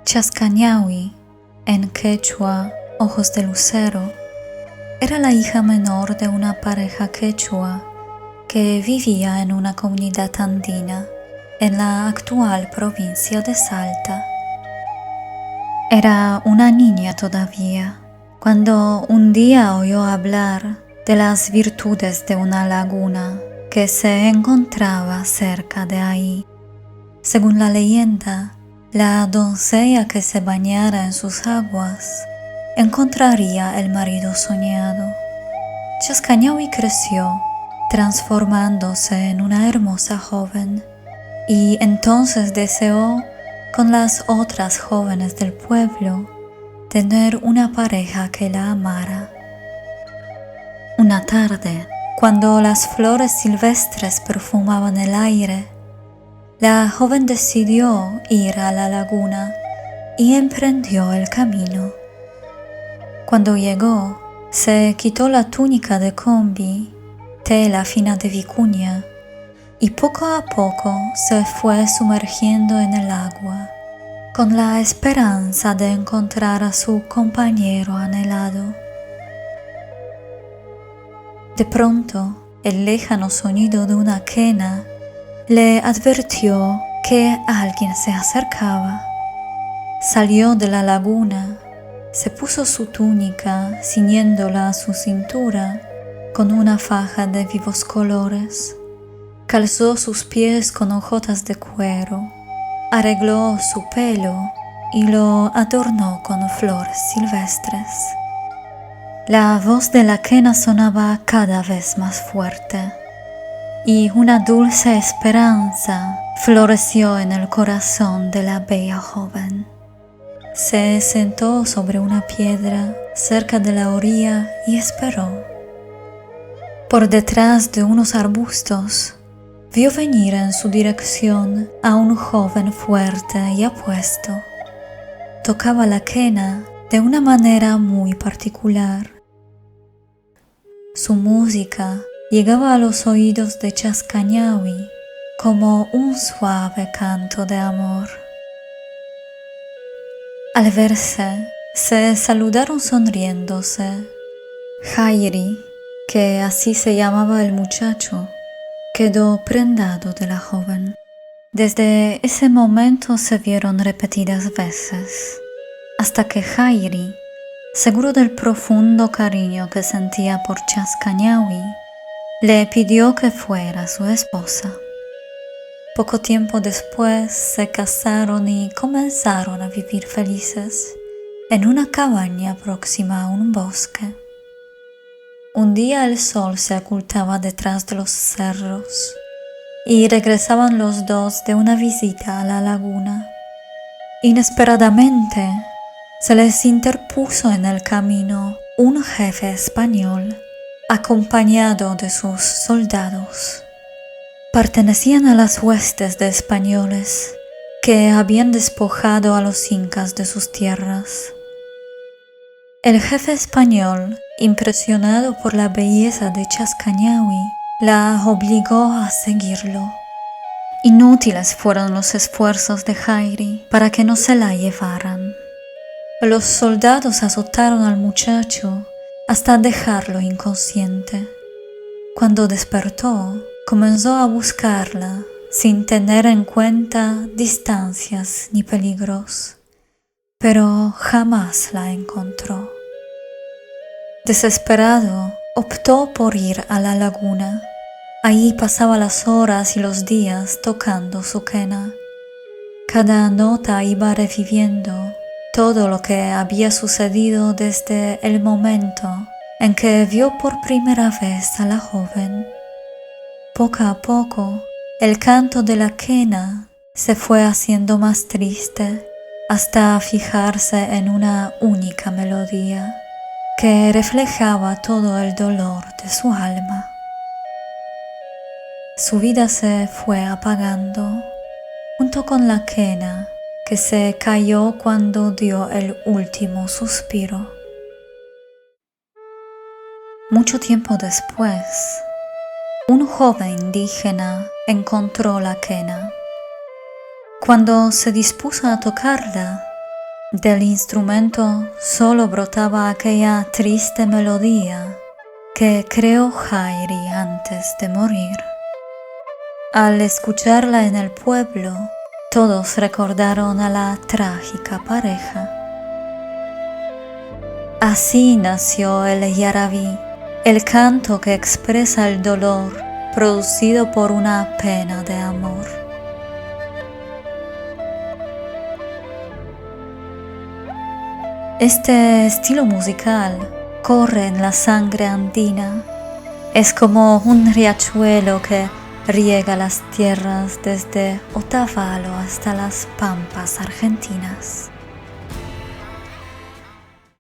Chascañahui, en quechua ojos de lucero, era la hija menor de una pareja quechua que vivía en una comunidad andina en la actual provincia de Salta. Era una niña todavía cuando un día oyó hablar de las virtudes de una laguna que se encontraba cerca de ahí. Según la leyenda, la doncella que se bañara en sus aguas encontraría el marido soñado. Chascañahui creció, transformándose en una hermosa joven, y entonces deseó, con las otras jóvenes del pueblo, tener una pareja que la amara. Una tarde, cuando las flores silvestres perfumaban el aire, la joven decidió ir a la laguna y emprendió el camino. Cuando llegó, se quitó la túnica de combi, tela fina de vicuña, y poco a poco se fue sumergiendo en el agua, con la esperanza de encontrar a su compañero anhelado. De pronto, el lejano sonido de una quena le advirtió que alguien se acercaba. Salió de la laguna, se puso su túnica ciñéndola a su cintura con una faja de vivos colores, calzó sus pies con hojotas de cuero, arregló su pelo y lo adornó con flores silvestres. La voz de la quena sonaba cada vez más fuerte, y una dulce esperanza floreció en el corazón de la bella joven. Se sentó sobre una piedra cerca de la orilla y esperó. Por detrás de unos arbustos, vio venir en su dirección a un joven fuerte y apuesto. Tocaba la quena de una manera muy particular. Su música llegaba a los oídos de Chascañahui como un suave canto de amor. Al verse, se saludaron sonriéndose. Jairi, que así se llamaba el muchacho, quedó prendado de la joven. Desde ese momento se vieron repetidas veces, hasta que Jairi, seguro del profundo cariño que sentía por Chascañahui, le pidió que fuera su esposa. Poco tiempo después se casaron y comenzaron a vivir felices en una cabaña próxima a un bosque. Un día el sol se ocultaba detrás de los cerros y regresaban los dos de una visita a la laguna. Inesperadamente se les interpuso en el camino un jefe español acompañado de sus soldados. Pertenecían a las huestes de españoles que habían despojado a los incas de sus tierras. El jefe español, impresionado por la belleza de Chascañahui, la obligó a seguirlo. Inútiles fueron los esfuerzos de Jairi para que no se la llevaran. Los soldados azotaron al muchacho hasta dejarlo inconsciente. Cuando despertó, comenzó a buscarla sin tener en cuenta distancias ni peligros, pero jamás la encontró. Desesperado, optó por ir a la laguna. Allí pasaba las horas y los días tocando su quena. Cada nota iba reviviendo todo lo que había sucedido desde el momento en que vio por primera vez a la joven. Poco a poco, el canto de la quena se fue haciendo más triste hasta fijarse en una única melodía que reflejaba todo el dolor de su alma. Su vida se fue apagando junto con la quena que se cayó cuando dio el último suspiro. Mucho tiempo después, un joven indígena encontró la quena. Cuando se dispuso a tocarla, Del instrumento solo brotaba aquella triste melodía que creó Jairi antes de morir. Al escucharla en el pueblo, todos recordaron a la trágica pareja. Así nació el Yarabí, el canto que expresa el dolor producido por una pena de amor. Este estilo musical corre en la sangre andina. Es como un riachuelo que riega las tierras desde Otavalo hasta las pampas argentinas.